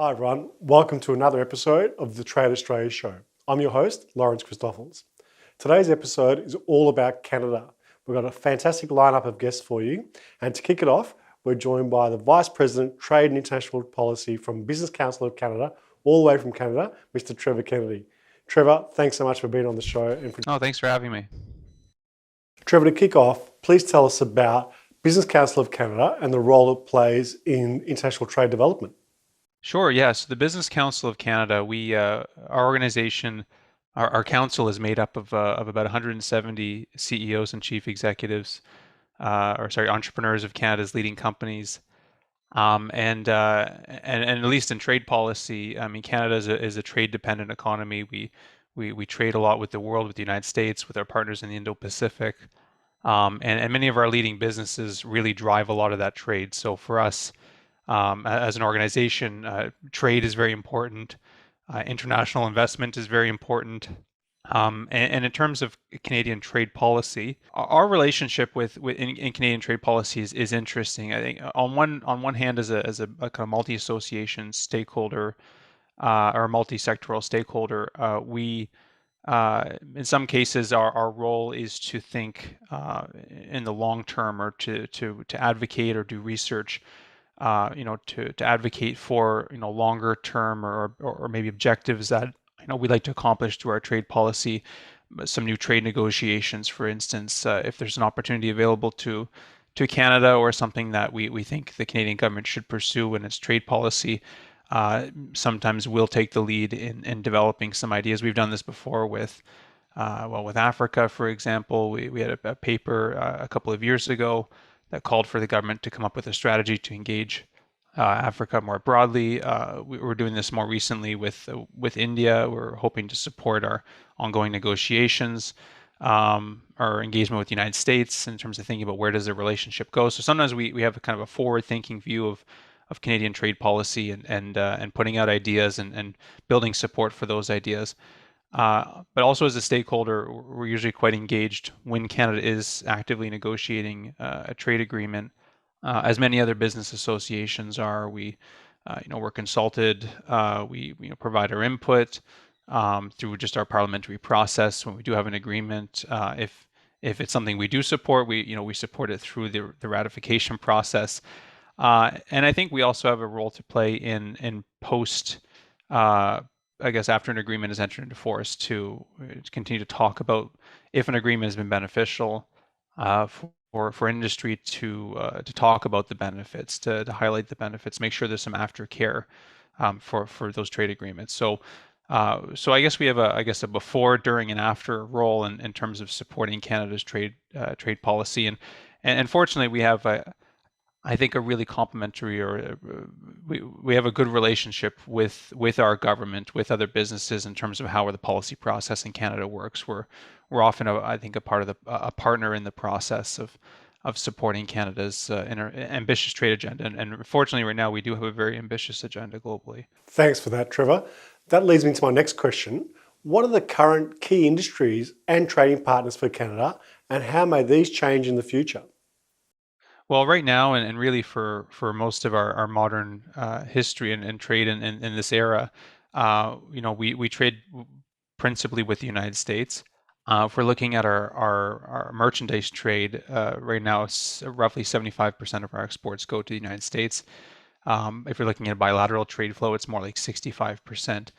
Hi everyone, welcome to another episode of the Trade Australia Show. I'm your host, Lawrence Christoffels. Today's episode is all about Canada. We've got a fantastic lineup of guests for you, and to kick it off, we're joined by the Vice President, Trade and International Policy from Business Council of Canada, all the way from Canada, Mr. Trevor Kennedy. Trevor, thanks so much for being on the show. Thanks for having me. Trevor, to kick off, please tell us about Business Council of Canada and the role it plays in international trade development. Sure, yes. The Business Council of Canada, our organization, our council is made up of about 170 CEOs and chief executives, entrepreneurs of Canada's leading companies. And at least in trade policy, I mean, Canada is a trade-dependent economy. We trade a lot with the world, with the United States, with our partners in the Indo-Pacific. And many of our leading businesses really drive a lot of that trade. So for us, as an organization, trade is very important. International investment is very important. And in terms of Canadian trade policy, our relationship in Canadian trade policy is interesting. I think on one hand, as a kind of multi-association stakeholder or multi-sectoral stakeholder, we in some cases our role is to think in the long term, or to advocate or do research, to advocate for longer term or maybe objectives that we'd like to accomplish through our trade policy. Some new trade negotiations, for instance, if there's an opportunity available to Canada, or something that we think the Canadian government should pursue in its trade policy. Sometimes we'll take the lead in developing some ideas. We've done this before with Africa, for example. We had a paper a couple of years ago that called for the government to come up with a strategy to engage Africa more broadly. We're doing this more recently with India. We're hoping to support our ongoing negotiations, our engagement with the United States in terms of thinking about where does the relationship go. So sometimes we have a kind of a forward-thinking view of Canadian trade policy, and putting out ideas and building support for those ideas. But also as a stakeholder, we're usually quite engaged when Canada is actively negotiating a trade agreement. As many other business associations are, we're consulted. We provide our input through just our parliamentary process when we do have an agreement. If it's something we do support, we support it through the ratification process. And I think we also have a role to play in post, I guess, after an agreement is entered into force, to continue to talk about if an agreement has been beneficial for industry, to talk about the benefits, to highlight the benefits, make sure there's some aftercare for those trade agreements. So I guess we have a before, during, and after role in terms of supporting Canada's trade policy, and fortunately we have I think a really complementary, or we have a good relationship with our government, with other businesses, in terms of how the policy process in Canada works. We're often I think a partner in the process of supporting Canada's ambitious trade agenda, and fortunately right now we do have a very ambitious agenda globally. Thanks for that, Trevor. That leads me to my next question. What are the current key industries and trading partners for Canada, and how may these change in the future? Well, right now, and really for most of our modern history and trade in this era, we trade principally with the United States. If we're looking at our merchandise trade, right now, it's roughly 75% of our exports go to the United States. If you're looking at bilateral trade flow, it's more like 65%.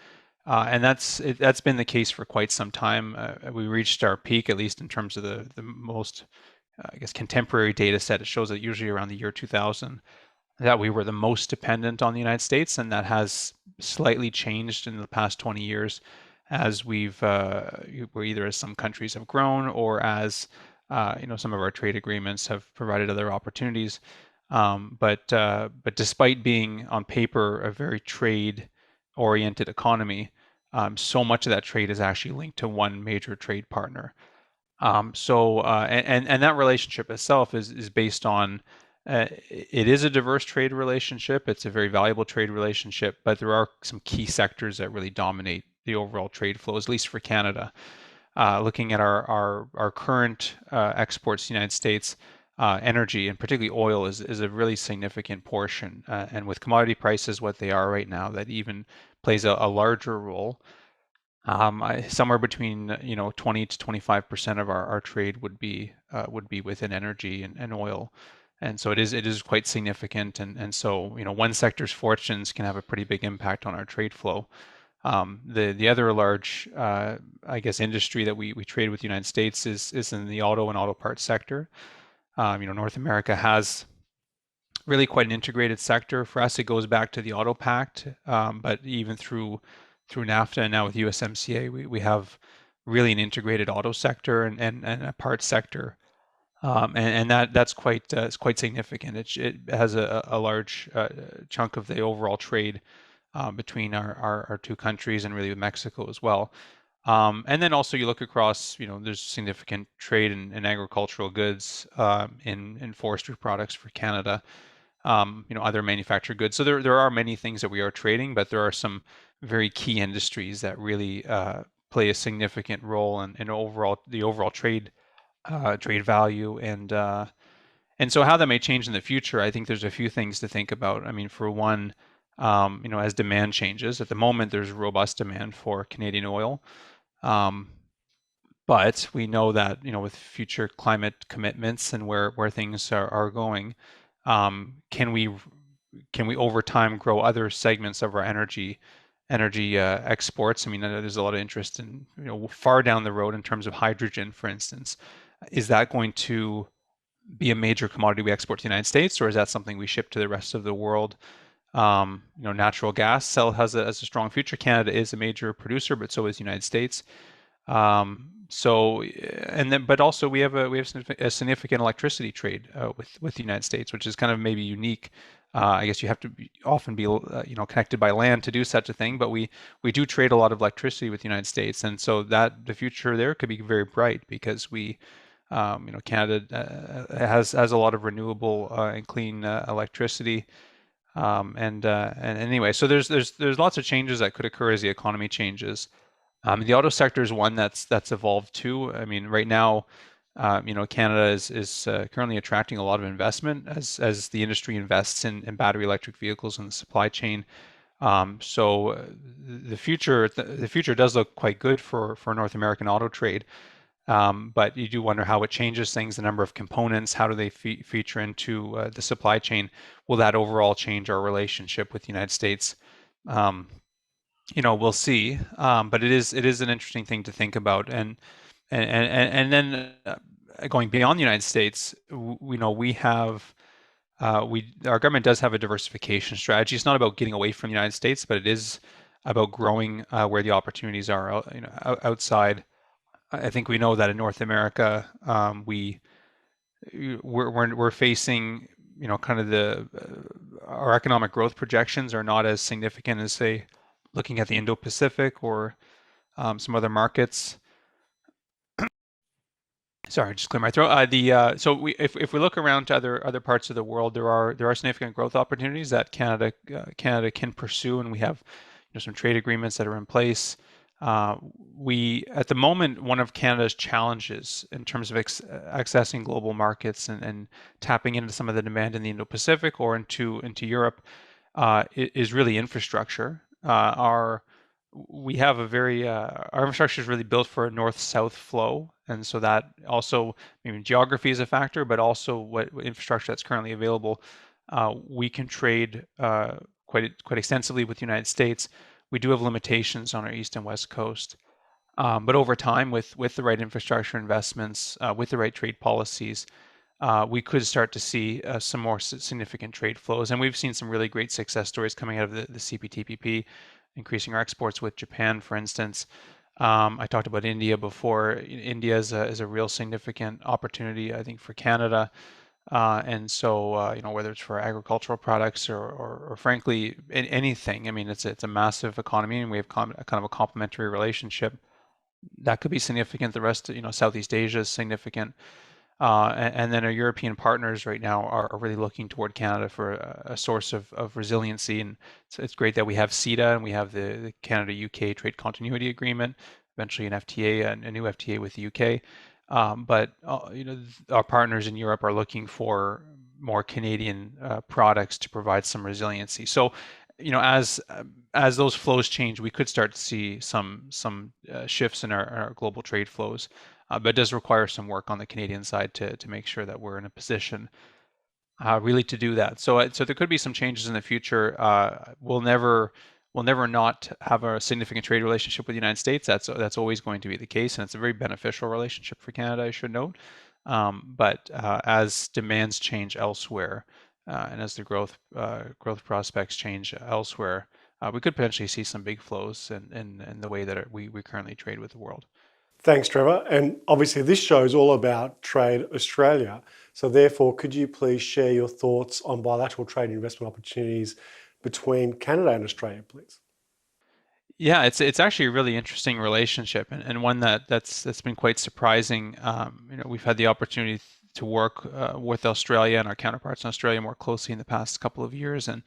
And that's been the case for quite some time. We reached our peak, at least in terms of the most, I guess, contemporary data set. It shows that usually around the year 2000, that we were the most dependent on the United States, and that has slightly changed in the past 20 years as either as some countries have grown, or as some of our trade agreements have provided other opportunities. But despite being on paper a very trade-oriented economy, so much of that trade is actually linked to one major trade partner. And that relationship itself is based on, it is a diverse trade relationship. It's a very valuable trade relationship, but there are some key sectors that really dominate the overall trade flows, at least for Canada. Looking at our current exports to the United States, energy, and particularly oil, is a really significant portion. And with commodity prices what they are right now, that even plays a larger role. Somewhere between 20 to 25% of our trade would be within energy and oil, and so it is quite significant. And so one sector's fortunes can have a pretty big impact on our trade flow. The other large I guess industry that we trade with the United States is in the auto and auto parts sector. North America has really quite an integrated sector. For us, it goes back to the Auto Pact, but even through NAFTA and now with USMCA, we have really an integrated auto sector and a parts sector, and that's quite it's quite significant. It has a large chunk of the overall trade between our two countries, and really with Mexico as well. And then also you look across, there's significant trade in agricultural goods, in forestry products for Canada, other manufactured goods. So there are many things that we are trading, but there are some very key industries that really play a significant role in the overall trade value. And so how that may change in the future, I think there's a few things to think about. I mean, for one, as demand changes, at the moment there's robust demand for Canadian oil. But we know that, with future climate commitments and where things are going, can we over time grow other segments of our energy exports? I mean, there's a lot of interest in, far down the road in terms of hydrogen, for instance. Is that going to be a major commodity we export to the United States, or is that something we ship to the rest of the world? Natural gas has a strong future. Canada is a major producer, but so is the United States. But also we have a significant electricity trade with the United States, which is kind of maybe unique. I guess you have to often be connected by land to do such a thing, but we do trade a lot of electricity with the United States, and so that the future there could be very bright, because Canada has a lot of renewable and clean electricity. And anyway, so there's lots of changes that could occur as the economy changes. The auto sector is one that's evolved too. I mean, right now, Canada is currently attracting a lot of investment as the industry invests in battery electric vehicles and the supply chain. So the future does look quite good for North American auto trade. But you do wonder how it changes things, the number of components, how do they feature into the supply chain? Will that overall change our relationship with the United States? We'll see. But it is an interesting thing to think about. And then going beyond the United States, we have our government does have a diversification strategy. It's not about getting away from the United States, but it is about growing where the opportunities are, outside. I think we know that in North America, we're facing, kind of our economic growth projections are not as significant as, say, looking at the Indo-Pacific or some other markets. Sorry, just clear my throat. So if we look around to other parts of the world, there are significant growth opportunities that Canada can pursue, and we have some trade agreements that are in place. At the moment, one of Canada's challenges in terms of accessing global markets and tapping into some of the demand in the Indo-Pacific or into Europe is really infrastructure. Our infrastructure is really built for a north-south flow, and so that also, geography is a factor, but also what infrastructure that's currently available. We can trade quite extensively with the United States. We do have limitations on our east and west coast, but over time, with the right infrastructure investments, with the right trade policies, we could start to see some more significant trade flows. And we've seen some really great success stories coming out of the CPTPP, increasing our exports with Japan, for instance. I talked about India before. India is a real significant opportunity, I think, for Canada. And so, whether it's for agricultural products or frankly anything, it's a massive economy, and we have kind of a complementary relationship that could be significant. The rest, Southeast Asia is significant. And then our European partners right now are really looking toward Canada for a source of resiliency. And it's great that we have CETA and we have the Canada-UK Trade Continuity Agreement, eventually an FTA, a new FTA with the UK. But our partners in Europe are looking for more Canadian products to provide some resiliency. So, as those flows change, we could start to see some shifts in our global trade flows. But it does require some work on the Canadian side to make sure that we're in a position really to do that. So there could be some changes in the future. We'll never not have a significant trade relationship with the United States. That's always going to be the case, and it's a very beneficial relationship for Canada, I should note. But as demands change elsewhere, and as the growth prospects change elsewhere, we could potentially see some big flows in the way that we currently trade with the world. Thanks, Trevor. And obviously, this show is all about Trade Australia. So, therefore, could you please share your thoughts on bilateral trade and investment opportunities between Canada and Australia, please? Yeah, it's actually a really interesting relationship, and one that's been quite surprising. We've had the opportunity to work with Australia and our counterparts in Australia more closely in the past couple of years, and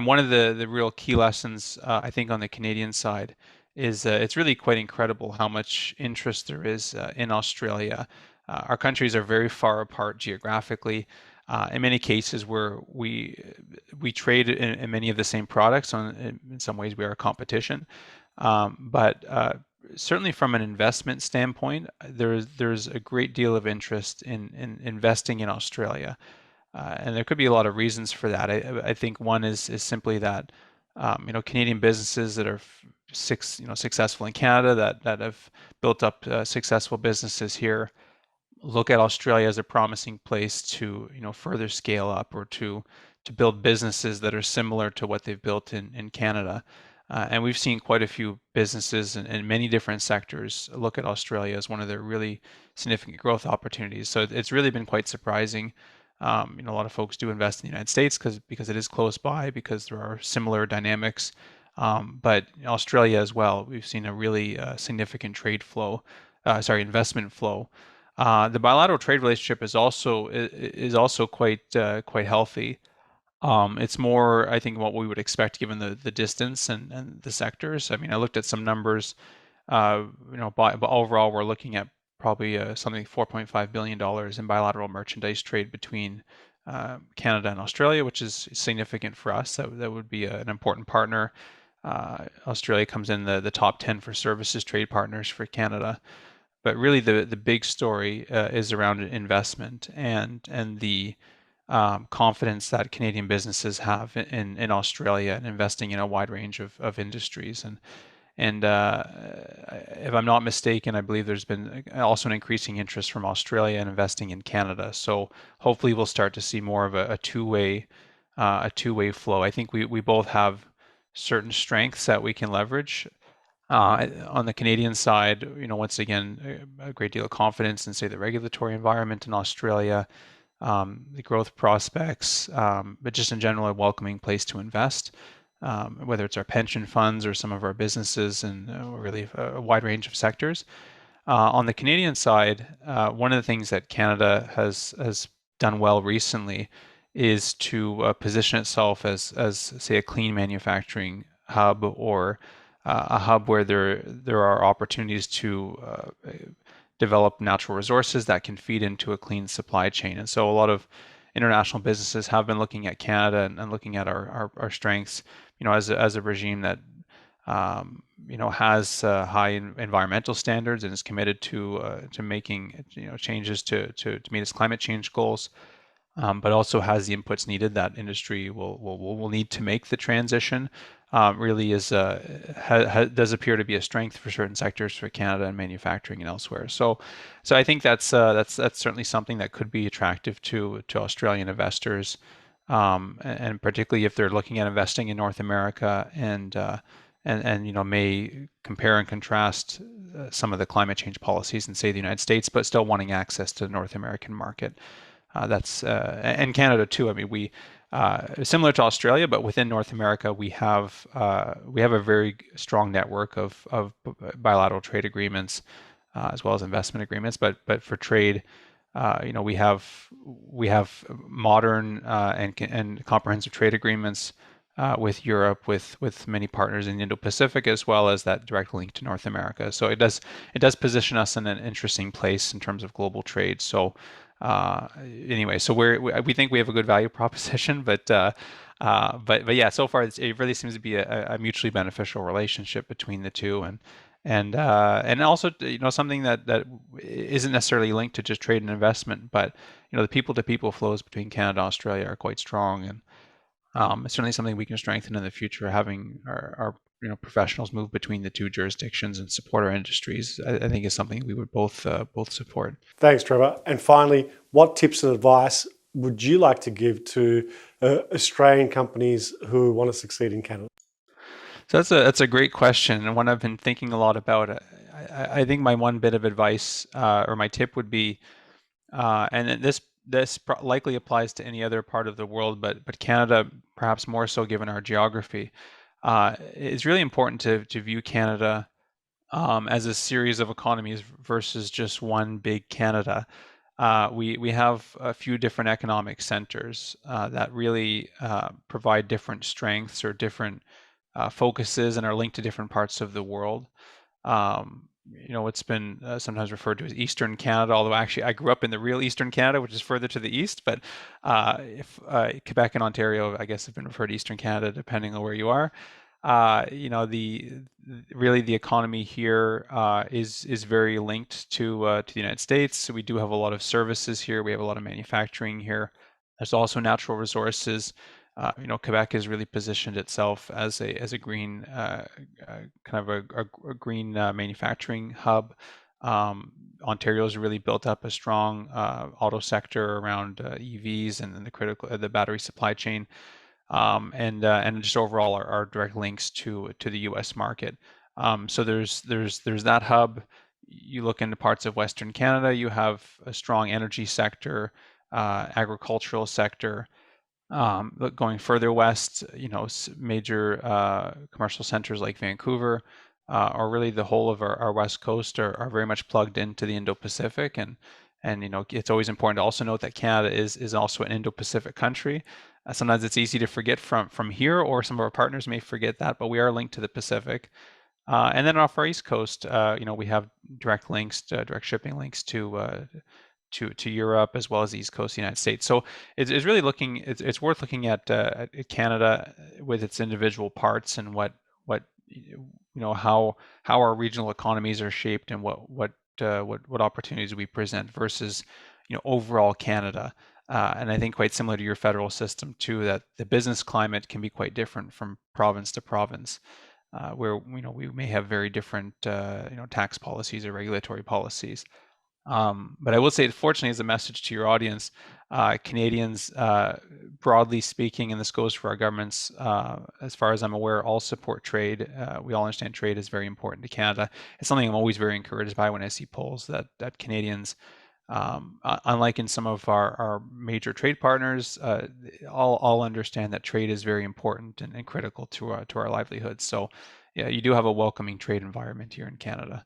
one of the real key lessons I think on the Canadian side is it's really quite incredible how much interest there is in Australia. Our countries are very far apart geographically. In many cases, where we trade in many of the same products. In some ways, we are competition, but certainly from an investment standpoint, there's a great deal of interest in investing in Australia. And there could be a lot of reasons for that. I think one is simply that Canadian businesses that are successful in Canada that have built up successful businesses here look at Australia as a promising place to further scale up or to build businesses that are similar to what they've built in Canada. And we've seen quite a few businesses in many different sectors look at Australia as one of their really significant growth opportunities. So it's really been quite surprising. A lot of folks do invest in the United States because it is close by, because there are similar dynamics. But Australia as well, we've seen a really significant investment flow. The bilateral trade relationship is also quite healthy. It's more, I think, what we would expect given the distance and the sectors. I mean, I looked at some numbers. But overall, we're looking at probably something $4.5 billion in bilateral merchandise trade between Canada and Australia, which is significant for us. That would be an important partner. Australia comes in the top 10 for services trade partners for Canada. But really, the big story is around investment and the confidence that Canadian businesses have in Australia and investing in a wide range of industries. And if I'm not mistaken, I believe there's been also an increasing interest from Australia in investing in Canada. So hopefully, we'll start to see more of a two-way flow. I think we both have certain strengths that we can leverage. On the Canadian side, once again, a great deal of confidence in, say, the regulatory environment in Australia, the growth prospects, but just in general, a welcoming place to invest, whether it's our pension funds or some of our businesses, and really a wide range of sectors. On the Canadian side, one of the things that Canada has done well recently is to position itself as say a clean manufacturing hub, or a hub where there are opportunities to develop natural resources that can feed into a clean supply chain. And so a lot of international businesses have been looking at Canada and looking at our strengths, as a regime that has high environmental standards and is committed to making changes to meet its climate change goals. But also has the inputs needed that industry will need to make the transition. Really does appear to be a strength for certain sectors for Canada and manufacturing and elsewhere. So I think that's certainly something that could be attractive to Australian investors, and particularly if they're looking at investing in North America and may compare and contrast some of the climate change policies in, say, the United States, but still wanting access to the North American market. And Canada too. I mean, we similar to Australia, but within North America, we have a very strong network of bilateral trade agreements, as well as investment agreements. But for trade, we have modern and comprehensive trade agreements with Europe, with many partners in the Indo-Pacific, as well as that direct link to North America. So it does position us in an interesting place in terms of global trade. So anyway, so we think we have a good value proposition, but yeah, so far it really seems to be a mutually beneficial relationship between the two, and also something that isn't necessarily linked to just trade and investment, but the people-to-people flows between Canada and Australia are quite strong, and it's certainly something we can strengthen in the future, having our professionals move between the two jurisdictions and support our industries. I think is something we would both support. Thanks, Trevor. And finally, what tips and advice would you like to give to Australian companies who want to succeed in Canada? So that's a great question, and one I've been thinking a lot about. I think my one bit of advice or my tip would be, and this likely applies to any other part of the world, but Canada perhaps more so given our geography. It's really important to view Canada as a series of economies versus just one big Canada. We have a few different economic centers that really provide different strengths or different focuses and are linked to different parts of the world. It's been sometimes referred to as Eastern Canada, although actually I grew up in the real Eastern Canada, which is further to the east. But if Quebec and Ontario, I guess, have been referred to Eastern Canada, depending on where you are. The economy here is very linked to the United States. So we do have a lot of services here. We have a lot of manufacturing here. There's also natural resources. Quebec has really positioned itself as a green kind of a green manufacturing hub. Ontario has really built up a strong auto sector around EVs and the battery supply chain, and just overall our direct links to the U.S. market. So there's that hub. You look into parts of Western Canada, you have a strong energy sector, agricultural sector. Going further west, major commercial centers like Vancouver, or really the whole of our west coast are very much plugged into the Indo-Pacific, and it's always important to also note that Canada is also an Indo-Pacific country. Sometimes it's easy to forget from here, or some of our partners may forget that, but we are linked to the Pacific. And then off our east coast, we have direct shipping links to Europe as well as the East Coast of the United States. So it's really it's worth looking at Canada with its individual parts and how our regional economies are shaped and what opportunities we present versus overall Canada. And I think quite similar to your federal system too, that the business climate can be quite different from province to province, where we may have very different tax policies or regulatory policies. But I will say, fortunately, as a message to your audience, Canadians, broadly speaking, and this goes for our governments, as far as I'm aware, all support trade. We all understand trade is very important to Canada. It's something I'm always very encouraged by when I see polls that Canadians, unlike in some of our major trade partners, all understand that trade is very important and critical to our livelihoods. So, yeah, you do have a welcoming trade environment here in Canada.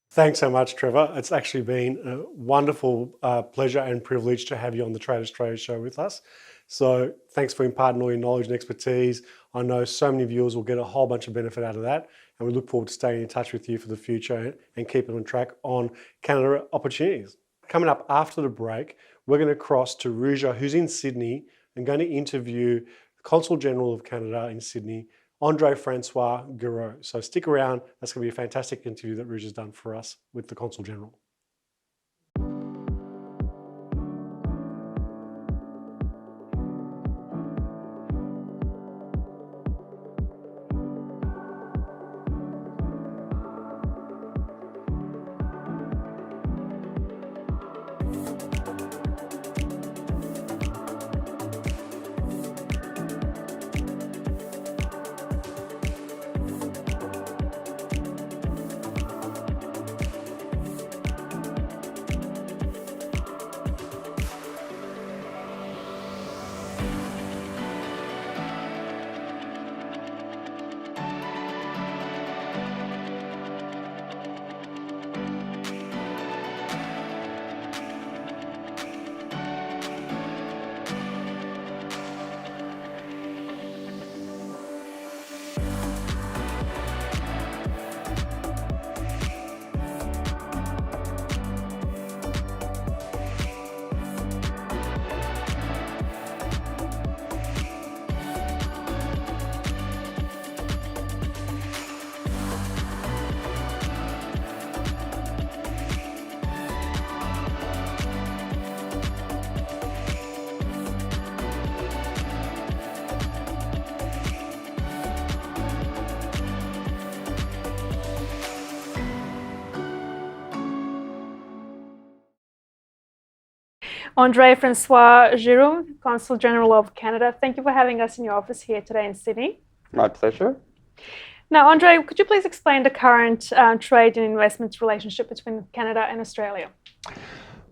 Thanks so much, Trevor. It's actually been a wonderful pleasure and privilege to have you on the Trade Australia show with us. So thanks for imparting all your knowledge and expertise. I know so many viewers will get a whole bunch of benefit out of that, and we look forward to staying in touch with you for the future and keeping on track on Canada opportunities. Coming up after the break, we're going to cross to Ruja, who's in Sydney, and going to interview the Consul General of Canada in Sydney, Andre Francois Garreau. So stick around. That's going to be a fantastic interview that Ruja's done for us with the Consul General. Andre Francois Giroux, Consul General of Canada, thank you for having us in your office here today in Sydney. My pleasure. Now, Andre, could you please explain the current trade and investment relationship between Canada and Australia?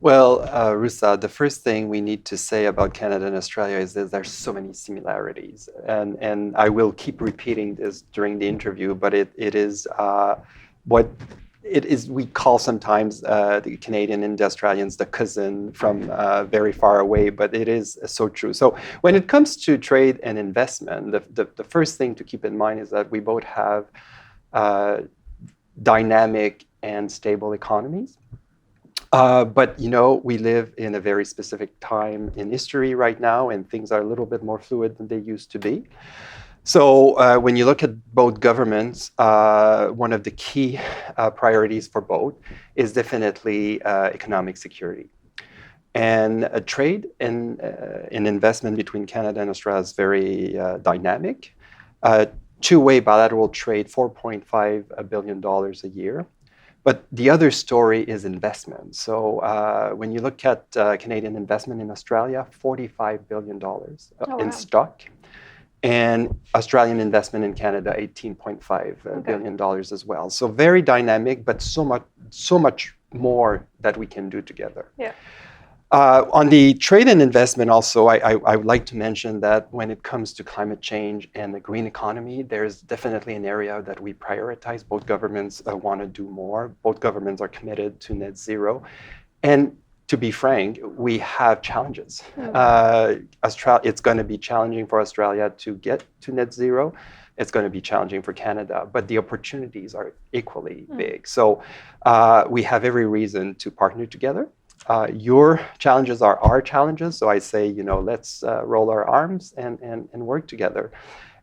Well, Rusa, the first thing we need to say about Canada and Australia is that there's so many similarities. And I will keep repeating this during the interview, but it is what it is we call sometimes the Canadian and the Australians the cousin from very far away, but it is so true. So when it comes to trade and investment, the first thing to keep in mind is that we both have dynamic and stable economies. But, we live in a very specific time in history right now, and things are a little bit more fluid than they used to be. So when you look at both governments, one of the key priorities for both is definitely economic security. And trade and investment between Canada and Australia is very dynamic. Two-way bilateral trade, $4.5 billion a year. But the other story is investment. So when you look at Canadian investment in Australia, $45 billion in stock. And Australian investment in Canada, $18.5 billion as well. So very dynamic, but so much more that we can do together. Yeah. On the trade and investment also, I would like to mention that when it comes to climate change and the green economy, there's definitely an area that we prioritize. Both governments want to do more. Both governments are committed to net zero. And to be frank, we have challenges. It's going to be challenging for Australia to get to net zero. It's going to be challenging for Canada, but the opportunities are equally big. So we have every reason to partner together. Your challenges are our challenges. So I say, let's roll our arms and work together.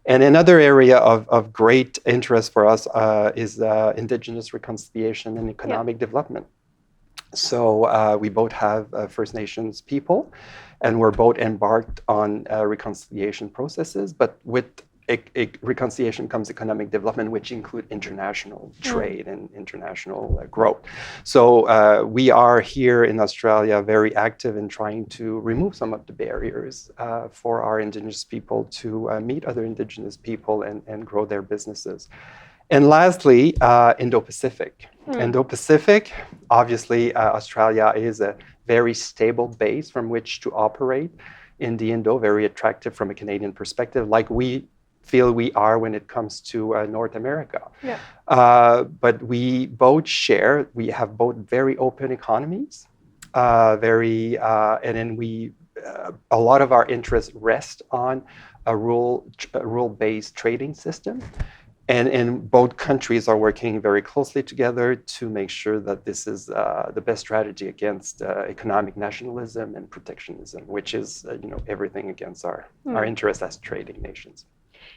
And another area of great interest for us is Indigenous reconciliation and economic development. So we both have First Nations people, and we're both embarked on reconciliation processes, but with reconciliation comes economic development, which include international trade and international growth. So we are here in Australia very active in trying to remove some of the barriers for our Indigenous people to meet other Indigenous people and grow their businesses. And lastly, Indo-Pacific. Indo-Pacific, obviously, Australia is a very stable base from which to operate in the Indo, very attractive from a Canadian perspective, like we feel we are when it comes to North America. Yeah. But we have both very open economies, and then a lot of our interests rest on a rule-based trading system. And both countries are working very closely together to make sure that this is the best strategy against economic nationalism and protectionism, which is everything against our interests as trading nations.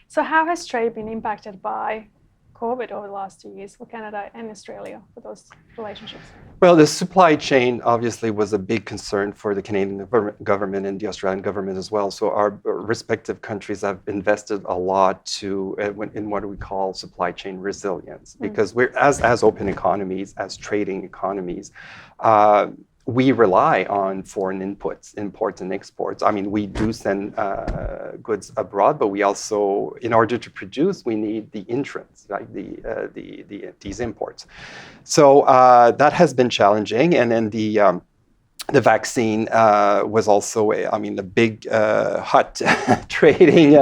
So how has trade been impacted by COVID over the last 2 years for Canada and Australia for those relationships? Well, the supply chain obviously was a big concern for the Canadian government and the Australian government as well. So our respective countries have invested a lot in what we call supply chain resilience, because we're as open economies, as trading economies, we rely on foreign imports and exports. I mean, we do send goods abroad, but we also, in order to produce, we need the entrance, like these imports. So that has been challenging, and then the vaccine was also a big hot trading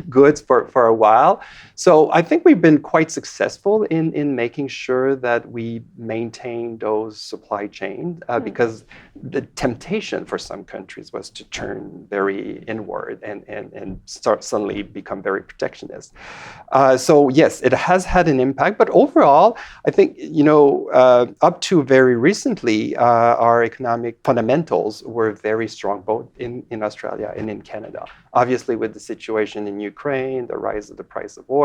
goods for a while. So I think we've been quite successful in making sure that we maintain those supply chains because the temptation for some countries was to turn very inward and start suddenly become very protectionist. So yes, it has had an impact, but overall, I think, up to very recently, our economic fundamentals were very strong, both in Australia and in Canada. Obviously, with the situation in Ukraine, the rise of the price of oil,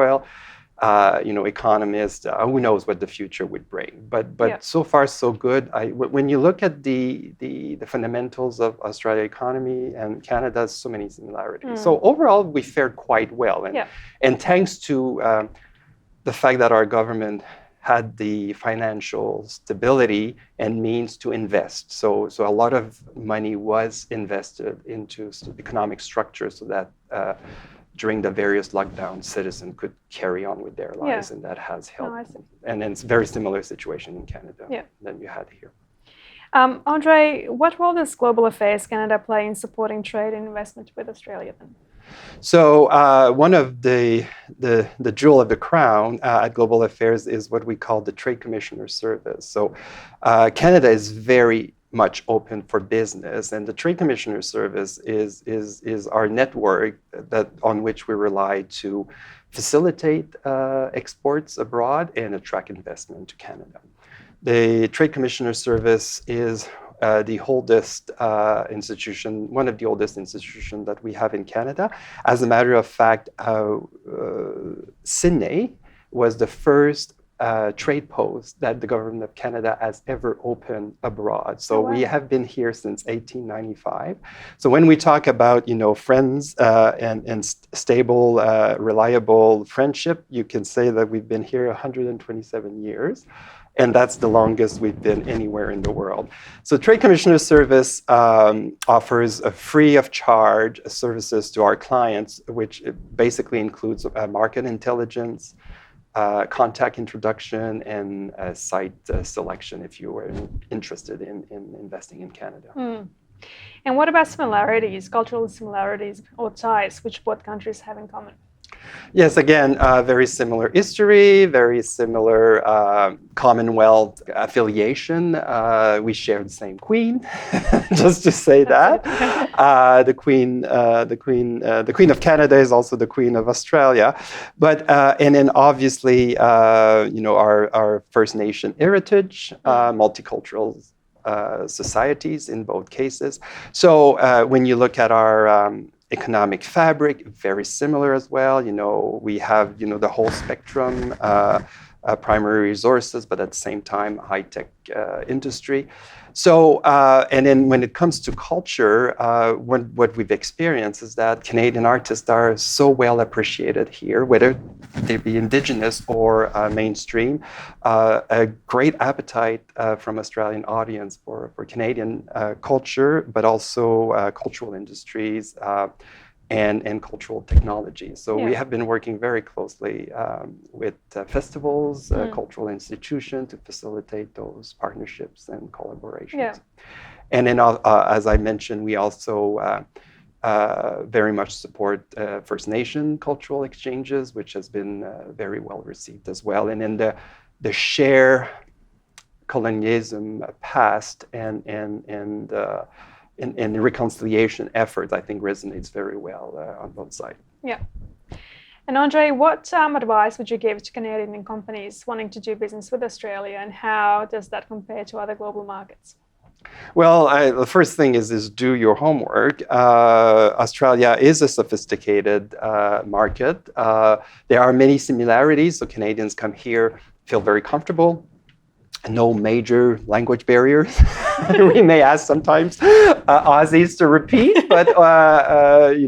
economists, who knows what the future would bring. But so far, so good. When you look at the fundamentals of Australia economy and Canada, so many similarities. So overall, we fared quite well. And thanks to the fact that our government had the financial stability and means to invest. So a lot of money was invested into economic structure so that during the various lockdowns, citizens could carry on with their lives, and that has helped. I see. And it's a very similar situation in Canada than you had here. Andre, what role does Global Affairs Canada play in supporting trade and investment with Australia then? So one of the jewel of the crown at Global Affairs is what we call the Trade Commissioner Service. So Canada is very much open for business, and the Trade Commissioner Service is our network on which we rely to facilitate exports abroad and attract investment to Canada. The Trade Commissioner Service is the oldest institution, one of the oldest institutions that we have in Canada. As a matter of fact, Sydney was the first trade post that the government of Canada has ever opened abroad. So we have been here since 1895. So when we talk about, friends and stable, reliable friendship, you can say that we've been here 127 years. And that's the longest we've been anywhere in the world. So Trade Commissioner Service offers a free of charge services to our clients, which basically includes market intelligence, contact introduction, and site selection if you were interested in investing in Canada. And what about similarities, cultural similarities or ties, which both countries have in common? Yes, again, very similar history, very similar Commonwealth affiliation. We share the same queen, just to say that. The Queen of Canada is also the Queen of Australia. But and then obviously, our First Nation heritage, multicultural societies in both cases. So when you look at our economic fabric, very similar as well. We have, the whole spectrum, primary resources, but at the same time, high-tech industry. So, and then when it comes to culture, what we've experienced is that Canadian artists are so well appreciated here, whether they be Indigenous or mainstream. A great appetite from Australian audience for Canadian culture, but also cultural industries and cultural technology. So we have been working very closely with festivals, cultural institutions to facilitate those partnerships and collaborations. Yeah. And then, as I mentioned, we also very much support First Nation cultural exchanges, which has been very well received as well. And then the share colonialism past and the reconciliation efforts, I think, resonates very well on both sides. Yeah. And Andre, what advice would you give to Canadian companies wanting to do business with Australia, and how does that compare to other global markets? Well, the first thing is do your homework. Australia is a sophisticated market. There are many similarities, so Canadians come here, feel very comfortable. No major language barriers. We may ask sometimes Aussies to repeat, but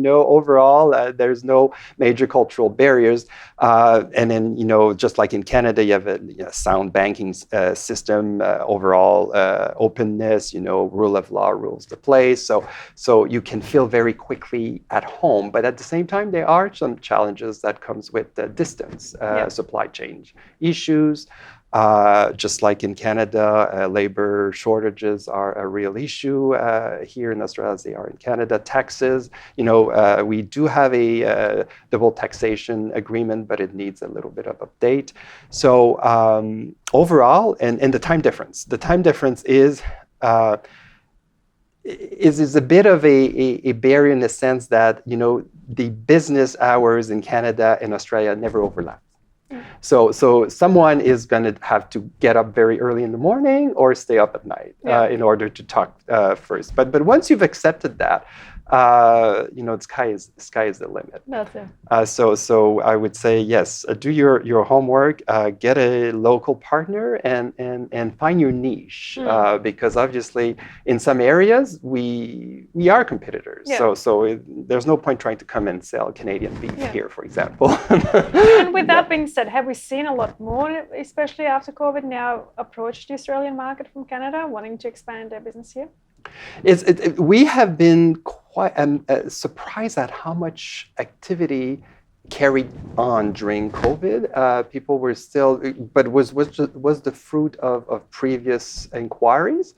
overall, there's no major cultural barriers. And then, just like in Canada, you have a sound banking system, overall openness, rule of law rules the place. So you can feel very quickly at home. But at the same time, there are some challenges that comes with distance, supply chain issues. Just like in Canada, labor shortages are a real issue here in Australia as they are in Canada. Taxes, we do have a double taxation agreement, but it needs a little bit of update. So overall, and the time difference. The time difference is a bit of a barrier in the sense that, the business hours in Canada and Australia never overlap. So someone is going to have to get up very early in the morning or stay up at night in order to talk first. But once you've accepted that, the sky is the limit. That's it. So I would say yes. Do your homework. Get a local partner and find your niche. Because obviously, in some areas we are competitors. Yeah. So there's no point trying to come and sell Canadian beef here, for example. And with that being said, have we seen a lot more, especially after COVID, now approach the Australian market from Canada, wanting to expand their business here? We have been quite surprised at how much activity carried on during COVID. People were still, but was the fruit of previous inquiries.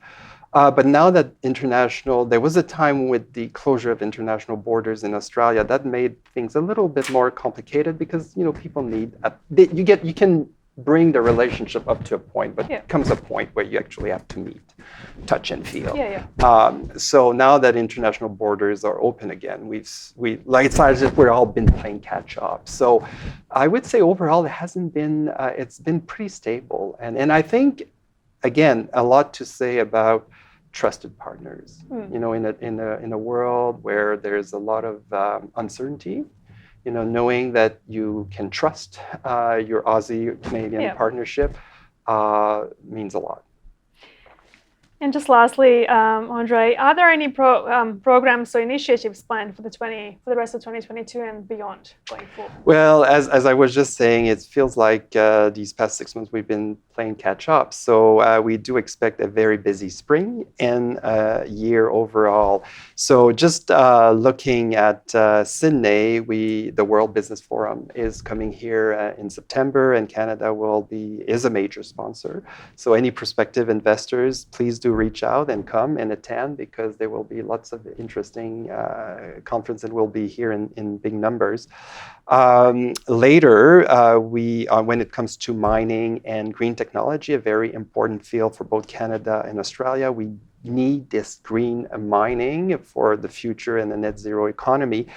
But now that there was a time with the closure of international borders in Australia that made things a little bit more complicated because people need you can bring the relationship up to a point, but comes a point where you actually have to meet, touch and feel. So now that international borders are open again, it's not as if we've all been playing catch up. So I would say overall it hasn't been. It's been pretty stable, and I think again a lot to say about trusted partners. In a world where there's a lot of uncertainty. Knowing that you can trust your Aussie-Canadian partnership means a lot. And just lastly, Andre, are there any programs or initiatives planned for the rest of 2022 and beyond going forward? Well, as I was just saying, it feels like these past 6 months we've been playing catch up. So we do expect a very busy spring and year overall. So just looking at Sydney, the World Business Forum is coming here in September, and Canada is a major sponsor. So any prospective investors, please do reach out and come and attend because there will be lots of interesting conference and we'll be here in big numbers. Later, when it comes to mining and green technology, a very important field for both Canada and Australia, we need this green mining for the future and the net zero economy.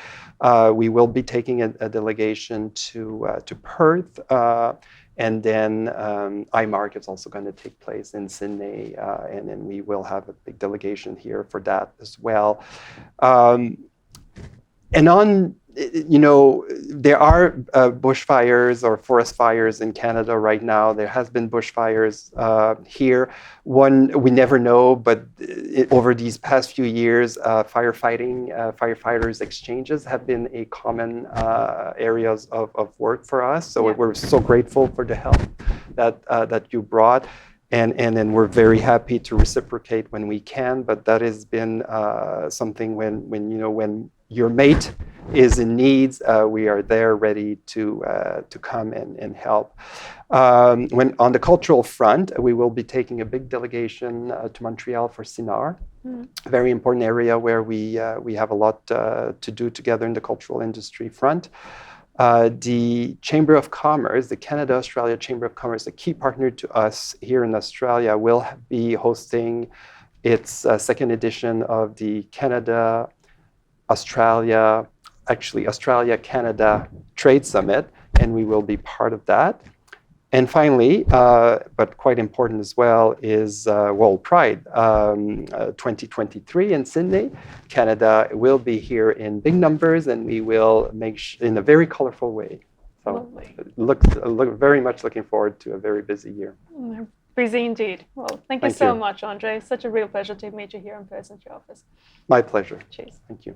We will be taking a delegation to Perth. And then IMARC is also going to take place in Sydney, and then we will have a big delegation here for that as well. There are bushfires or forest fires in Canada right now. There has been bushfires here. One, we never know, but over these past few years, firefighters exchanges have been a common areas of work for us. So we're so grateful for the help that you brought. And then we're very happy to reciprocate when we can, but that has been something when your mate is in need, we are there ready to come and help. When on the cultural front, we will be taking a big delegation to Montreal for CINAR, a very important area where we have a lot to do together in the cultural industry front. The Chamber of Commerce, the Canada-Australia Chamber of Commerce, a key partner to us here in Australia, will be hosting its second edition of the Australia-Canada Trade Summit, and we will be part of that. And finally, but quite important as well, is World Pride 2023 in Sydney. Canada will be here in big numbers, and we will in a very colorful way. So look very much looking forward to a very busy year. Busy indeed. Well, thank you so much, Andre. Such a real pleasure to meet you here in person at your office. My pleasure. Cheers. Thank you.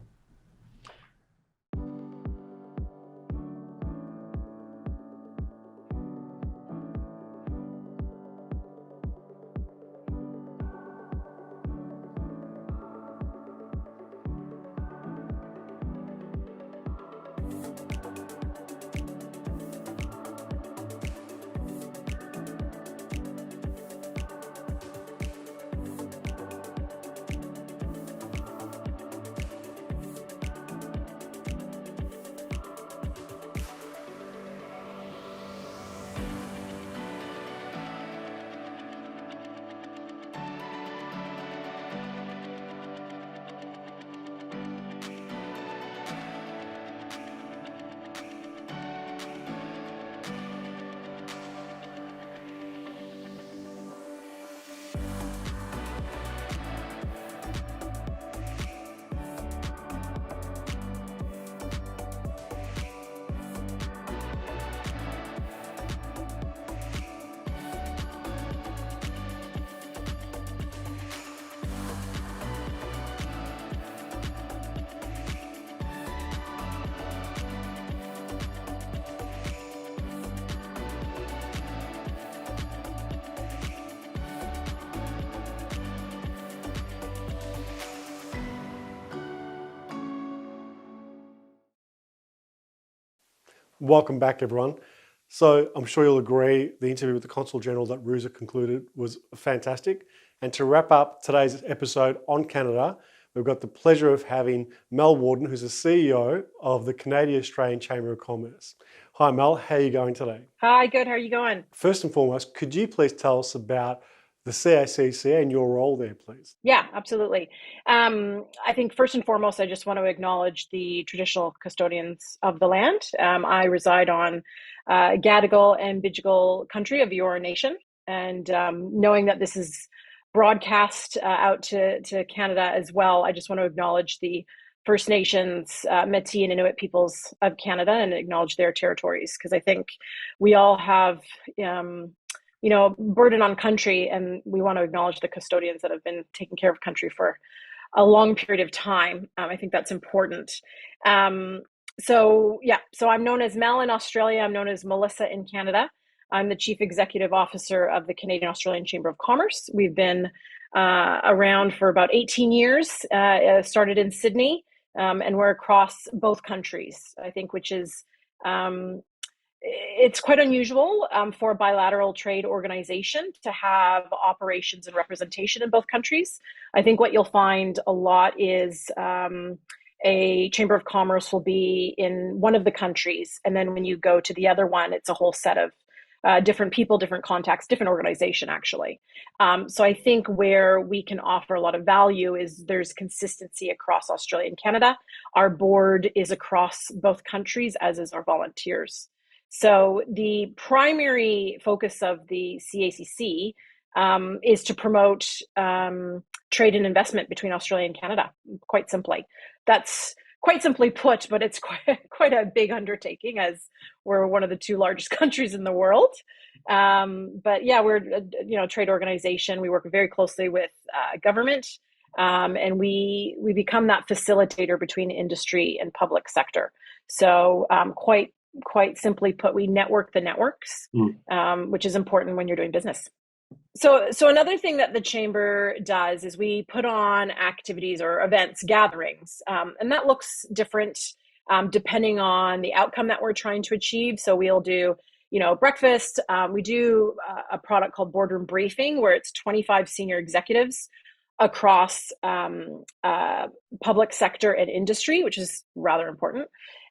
Welcome back, everyone. So I'm sure you'll agree the interview with the Consul General that Ruza concluded was fantastic. And to wrap up today's episode on Canada, we've got the pleasure of having Mel Warden, who's the CEO of the Canadian-Australian Chamber of Commerce. Hi, Mel. How are you going today? Hi, good. How are you going? First and foremost, could you please tell us about the CACC and your role there, please? Yeah, absolutely. I think first and foremost, I just want to acknowledge the traditional custodians of the land. I reside on Gadigal and Bidjigal country of the Eora Nation, and knowing that this is broadcast out to Canada as well, I just want to acknowledge the First Nations, Métis and Inuit peoples of Canada and acknowledge their territories, because I think we all have burden on country, and we want to acknowledge the custodians that have been taking care of country for a long period of time. I think that's important. So I'm known as Mel in Australia. I'm known as Melissa in Canada. I'm the Chief Executive Officer of the Canadian-Australian Chamber of Commerce. We've been around for about 18 years, started in Sydney, and we're across both countries, I think, which is it's quite unusual for a bilateral trade organization to have operations and representation in both countries. I think what you'll find a lot is a Chamber of Commerce will be in one of the countries, and then when you go to the other one, it's a whole set of different people, different contacts, different organization, actually. So I think where we can offer a lot of value is there's consistency across Australia and Canada. Our board is across both countries, as is our volunteers. So the primary focus of the CACC is to promote trade and investment between Australia and Canada, quite simply. That's quite simply put, but it's quite a big undertaking, as we're one of the two largest countries in the world. But yeah, we're a trade organization. We work very closely with government, and we become that facilitator between industry and public sector. So quite simply put, we network the networks, which is important when you're doing business. So another thing that the Chamber does is we put on activities or events, gatherings, and that looks different depending on the outcome that we're trying to achieve. So we'll do, breakfast. We do a product called Boardroom Briefing, where it's 25 senior executives across public sector and industry, which is rather important.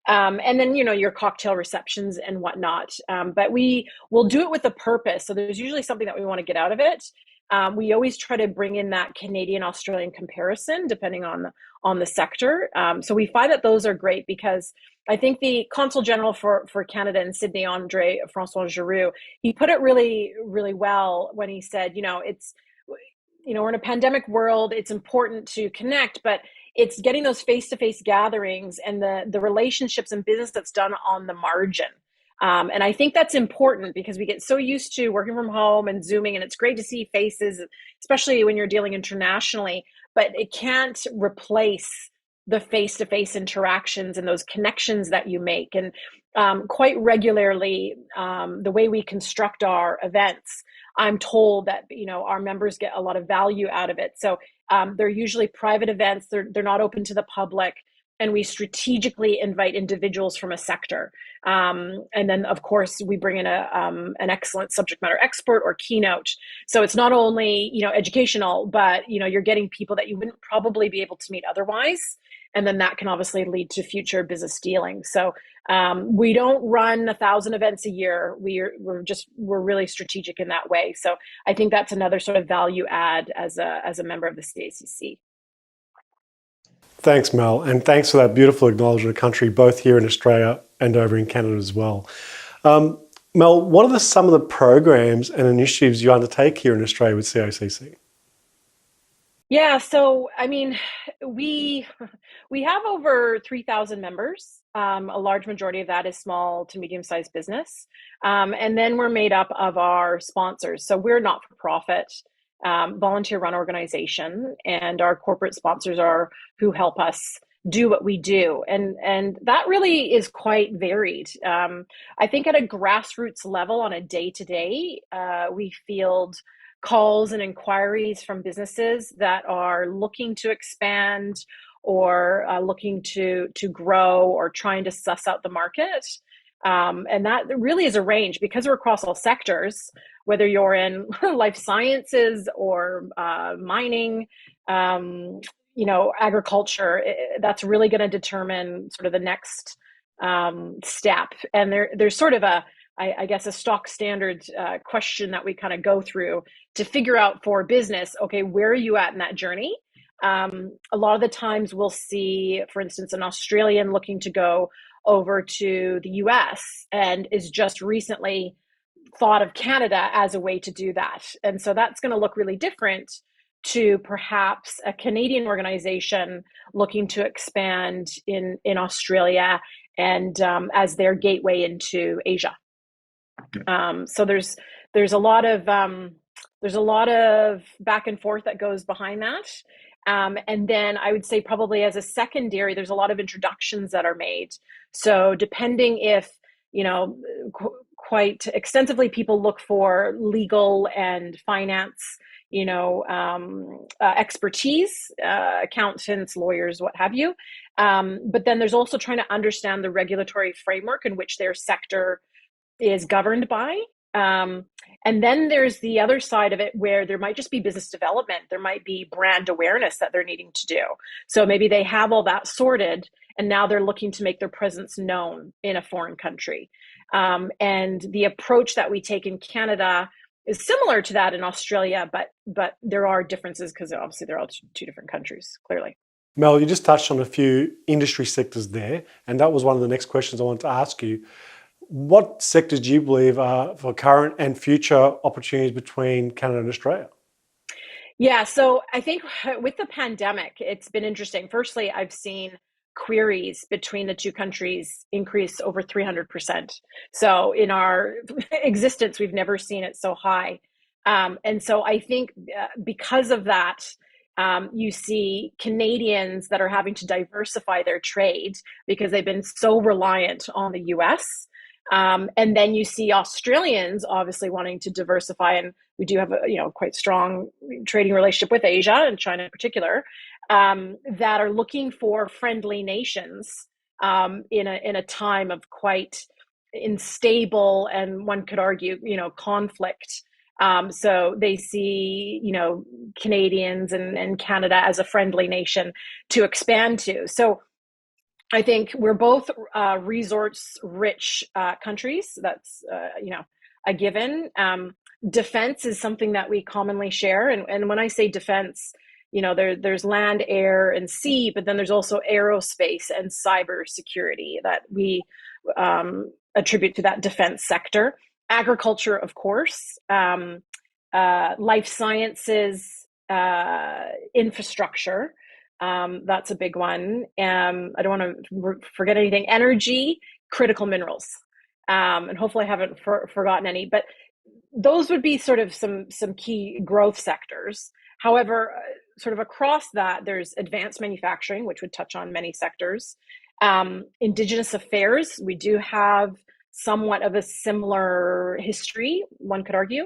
And then, your cocktail receptions and whatnot. But we will do it with a purpose. So there's usually something that we want to get out of it. We always try to bring in that Canadian-Australian comparison, depending on the sector. So we find that those are great, because I think the Consul General for Canada in Sydney, Andre Francois Giroux, he put it really, really well when he said, we're in a pandemic world. It's important to connect, but it's getting those face-to-face gatherings and the relationships and business that's done on the margin. And I think that's important, because we get so used to working from home and Zooming, and it's great to see faces, especially when you're dealing internationally, but it can't replace the face-to-face interactions and those connections that you make. And quite regularly, the way we construct our events, I'm told that our members get a lot of value out of it. So they're usually private events. They're not open to the public, and we strategically invite individuals from a sector. And then, of course, we bring in an excellent subject matter expert or keynote. So it's not only educational, but you're getting people that you wouldn't probably be able to meet otherwise. And then that can obviously lead to future business dealing. So we don't run 1,000 events a year. We're really strategic in that way. So I think that's another sort of value add as a member of the CACC. Thanks, Mel, and thanks for that beautiful acknowledgement of country, both here in Australia and over in Canada as well. Mel, what are some of the programs and initiatives you undertake here in Australia with CACC? Yeah, so I mean, we have over 3,000 members. A large majority of that is small to medium-sized business, and then we're made up of our sponsors. So we're not-for-profit, volunteer-run organization, and our corporate sponsors are who help us do what we do, and that really is quite varied. I think at a grassroots level, on a day-to-day, we field calls and inquiries from businesses that are looking to expand or looking to grow or trying to suss out the market. And that really is a range because we're across all sectors, whether you're in life sciences or mining, agriculture. That's really going to determine sort of the next step. And there's sort of I guess a stock standard question that we kind of go through to figure out for business, okay, where are you at in that journey? A lot of the times we'll see, for instance, an Australian looking to go over to the US and is just recently thought of Canada as a way to do that. And so that's going to look really different to perhaps a Canadian organization looking to expand in Australia and as their gateway into Asia. So there's a lot of back and forth that goes behind that. And then I would say probably as a secondary, there's a lot of introductions that are made. So depending if, quite extensively people look for legal and finance, expertise, accountants, lawyers, what have you. But then there's also trying to understand the regulatory framework in which their sector is governed by. And then there's the other side of it where there might just be business development. There might be brand awareness that they're needing to do. So maybe they have all that sorted and now they're looking to make their presence known in a foreign country. And the approach that we take in Canada is similar to that in Australia, but there are differences because obviously they're all two different countries, clearly. Mel, you just touched on a few industry sectors there, and that was one of the next questions I wanted to ask you. What sectors do you believe are for current and future opportunities between Canada and Australia? Yeah, so I think with the pandemic, it's been interesting. Firstly, I've seen queries between the two countries increase over 300%. So in our existence, we've never seen it so high. And so I think because of that, you see Canadians that are having to diversify their trade because they've been so reliant on the US. And then you see Australians obviously wanting to diversify, and we do have a quite strong trading relationship with Asia and China in particular, that are looking for friendly nations in a time of quite unstable and one could argue conflict. So they see Canadians and Canada as a friendly nation to expand to. So I think we're both resource-rich countries. That's a given. Defense is something that we commonly share, and when I say defense, there's land, air, and sea, but then there's also aerospace and cyber security that we attribute to that defense sector. Agriculture, of course, life sciences, infrastructure. That's a big one. I don't want to forget anything. Energy, critical minerals, and hopefully I haven't forgotten any. But those would be sort of some key growth sectors. However, sort of across that, there's advanced manufacturing, which would touch on many sectors. Indigenous affairs, we do have somewhat of a similar history, one could argue.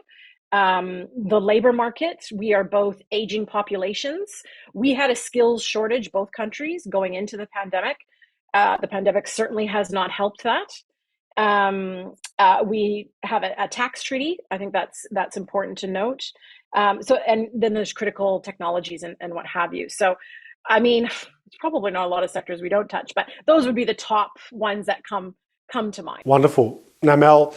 The labor market, we are both aging populations. We had a skills shortage, both countries, going into the pandemic. The pandemic certainly has not helped that. We have a tax treaty. I think that's important to note. And then there's critical technologies and what have you. So, I mean, it's probably not a lot of sectors we don't touch, but those would be the top ones that come to mind. Wonderful. Now, Mel,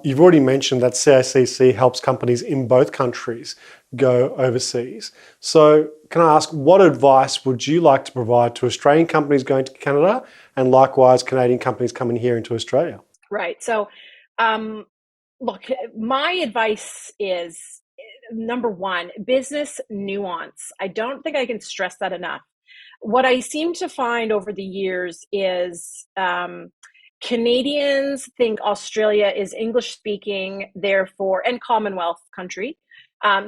you've already mentioned that CICC helps companies in both countries go overseas. So can I ask, what advice would you like to provide to Australian companies going to Canada and likewise Canadian companies coming here into Australia? Right. So, look, my advice is, number one, business nuance. I don't think I can stress that enough. What I seem to find over the years is Canadians think Australia is English speaking, therefore, and Commonwealth country,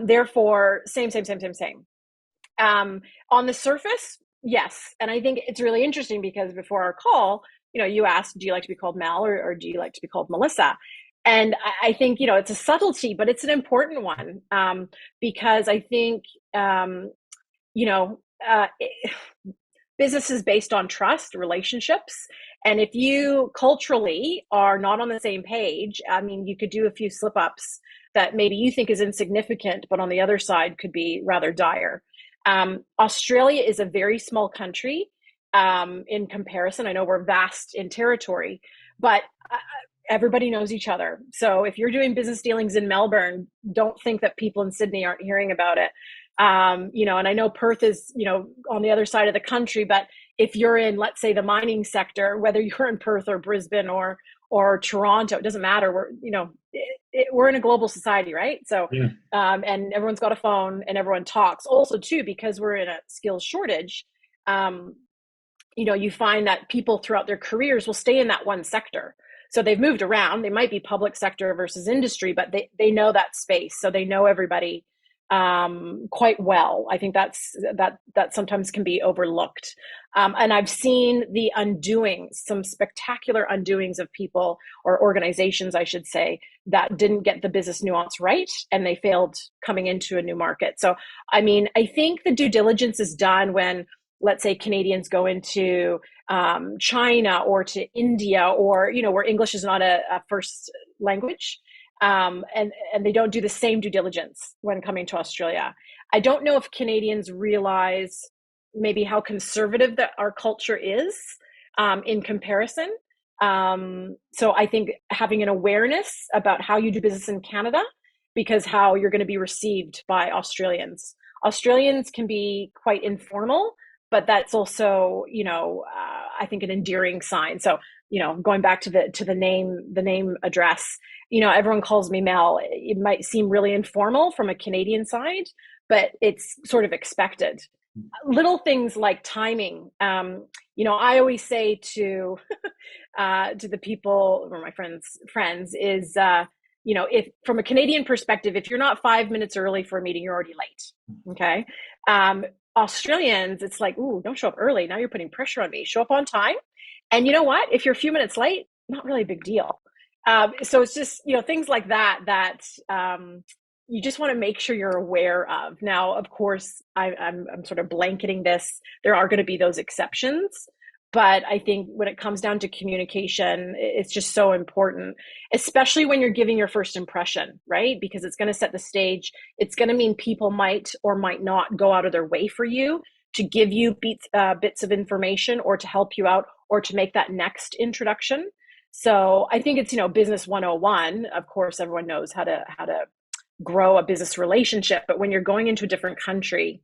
therefore, same. On the surface, yes. And I think it's really interesting because before our call, you asked, do you like to be called Mel or do you like to be called Melissa? And I think, it's a subtlety, but it's an important one because I think, business is based on trust, relationships. And if you culturally are not on the same page, I mean, you could do a few slip ups that maybe you think is insignificant, but on the other side could be rather dire. Australia is a very small country in comparison. I know we're vast in territory, but everybody knows each other. So if you're doing business dealings in Melbourne, don't think that people in Sydney aren't hearing about it. And I know Perth is, on the other side of the country, but if you're in, let's say, the mining sector, whether you're in Perth or Brisbane or Toronto, it doesn't matter. We're in a global society, right? So, and everyone's got a phone and everyone talks. Also, too, because we're in a skills shortage, you find that people throughout their careers will stay in that one sector. So they've moved around. They might be public sector versus industry, but they know that space. So they know everybody quite well. I think that sometimes can be overlooked. And I've seen the undoings, some spectacular undoings of people or organizations, I should say, that didn't get the business nuance right, and they failed coming into a new market. So, I mean, I think the due diligence is done when, let's say, Canadians go into China or to India, or, where English is not a first language. And they don't do the same due diligence when coming to Australia. I don't know if Canadians realize maybe how conservative that our culture is in comparison. So I think having an awareness about how you do business in Canada, because how you're going to be received by Australians. Australians can be quite informal, but that's also, I think, an endearing sign. So, going back to the name address, everyone calls me Mel. It might seem really informal from a Canadian side, but it's sort of expected. Little things like timing. I always say to the people or my friends is, if from a Canadian perspective, if you're not 5 minutes early for a meeting, you're already late. Okay. Australians, it's like, ooh, don't show up early. Now you're putting pressure on me. Show up on time. And you know what? If you're a few minutes late, not really a big deal. So it's just, things like that you just want to make sure you're aware of. Now, of course, I'm sort of blanketing this. There are going to be those exceptions. But I think when it comes down to communication, it's just so important, especially when you're giving your first impression, right? Because it's going to set the stage. It's going to mean people might or might not go out of their way for you to give you bits of information or to help you out or to make that next introduction. So I think it's, business 101. Of course, everyone knows how to grow a business relationship. But when you're going into a different country,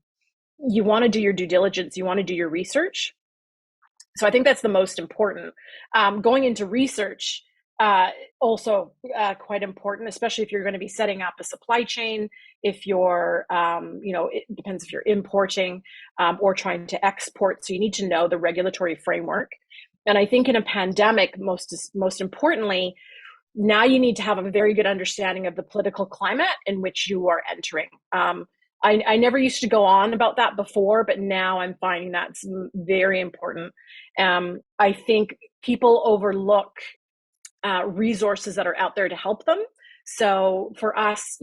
you want to do your due diligence. You want to do your research. So I think that's the most important. Going into research, also quite important, especially if you're going to be setting up a supply chain, if you're, it depends if you're importing or trying to export. So you need to know the regulatory framework. And I think in a pandemic, most importantly, now you need to have a very good understanding of the political climate in which you are entering. I never used to go on about that before, but now I'm finding that's very important. I think people overlook resources that are out there to help them. So for us,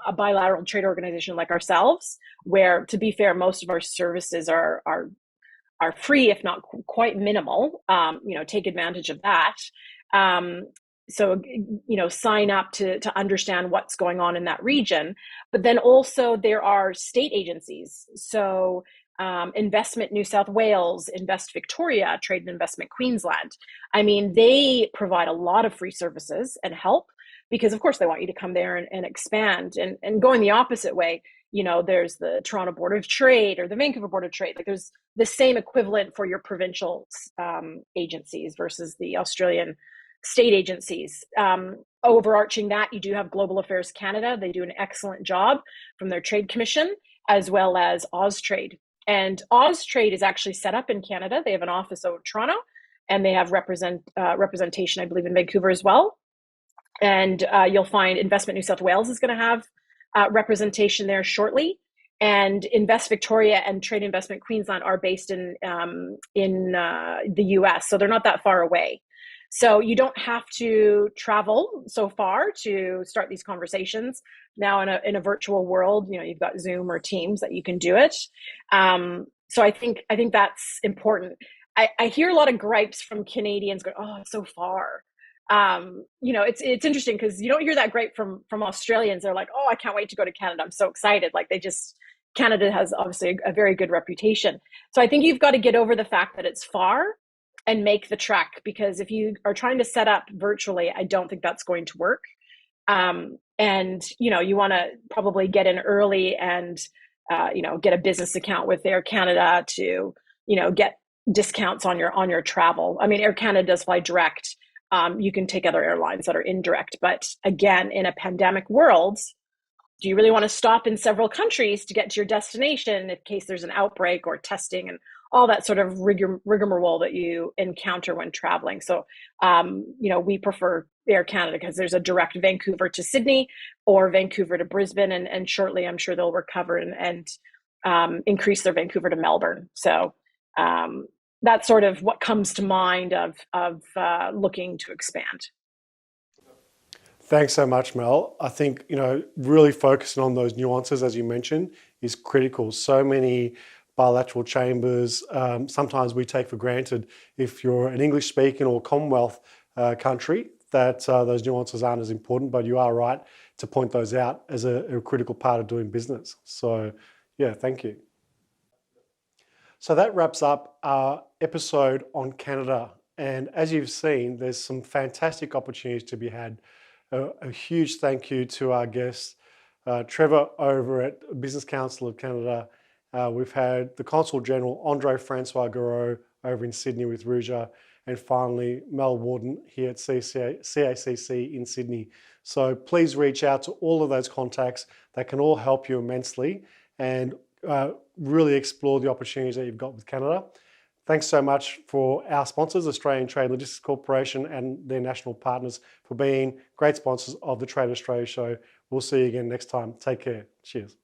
a bilateral trade organization like ourselves, where, to be fair, most of our services are free, if not quite minimal, take advantage of that. So, sign up to understand what's going on in that region. But then also there are state agencies. So Investment New South Wales, Invest Victoria, Trade and Investment Queensland. I mean, they provide a lot of free services and help because, of course, they want you to come there and expand. And going the opposite way, there's the Toronto Board of Trade or the Vancouver Board of Trade. Like, there's the same equivalent for your provincial agencies versus the Australian state agencies. Overarching that, you do have Global Affairs Canada. They do an excellent job from their Trade Commission, as well as Austrade. And Austrade is actually set up in Canada. They have an office over Toronto, and they have representation, I believe, in Vancouver as well. And you'll find Investment New South Wales is going to have representation there shortly. And Invest Victoria and Trade Investment Queensland are based in the US, so they're not that far away. So you don't have to travel so far to start these conversations. Now in a virtual world, you've got Zoom or Teams that you can do it. So I think that's important. I hear a lot of gripes from Canadians going, "Oh, it's so far." It's interesting because you don't hear that gripe from Australians. They're like, "Oh, I can't wait to go to Canada. I'm so excited." Like Canada has obviously a very good reputation. So I think you've got to get over the fact that it's far and make the trek, because if you are trying to set up virtually, I don't think that's going to work. And you want to probably get in early and get a business account with Air Canada to get discounts on your travel. I mean, Air Canada does fly direct. You can take other airlines that are indirect, but again, in a pandemic world, do you really want to stop in several countries to get to your destination in case there's an outbreak or testing and all that sort of rigmarole that you encounter when traveling? So, we prefer Air Canada because there's a direct Vancouver to Sydney or Vancouver to Brisbane, and shortly I'm sure they'll recover and increase their Vancouver to Melbourne. So that's sort of what comes to mind of looking to expand. Thanks so much, Mel. I think, really focusing on those nuances, as you mentioned, is critical. So many bilateral chambers, sometimes we take for granted, if you're an English-speaking or Commonwealth country, that those nuances aren't as important, but you are right to point those out as a critical part of doing business. So, yeah, thank you. So that wraps up our episode on Canada. And as you've seen, there's some fantastic opportunities to be had. A huge thank you to our guest, Trevor over at Business Council of Canada. We've had the Consul General, Andre Francois Garreau, over in Sydney with Ruja, and finally, Mel Warden here at CACC in Sydney. So please reach out to all of those contacts. That can all help you immensely and really explore the opportunities that you've got with Canada. Thanks so much for our sponsors, Australian Trade Logistics Corporation and their national partners, for being great sponsors of the Trade Australia Show. We'll see you again next time. Take care. Cheers.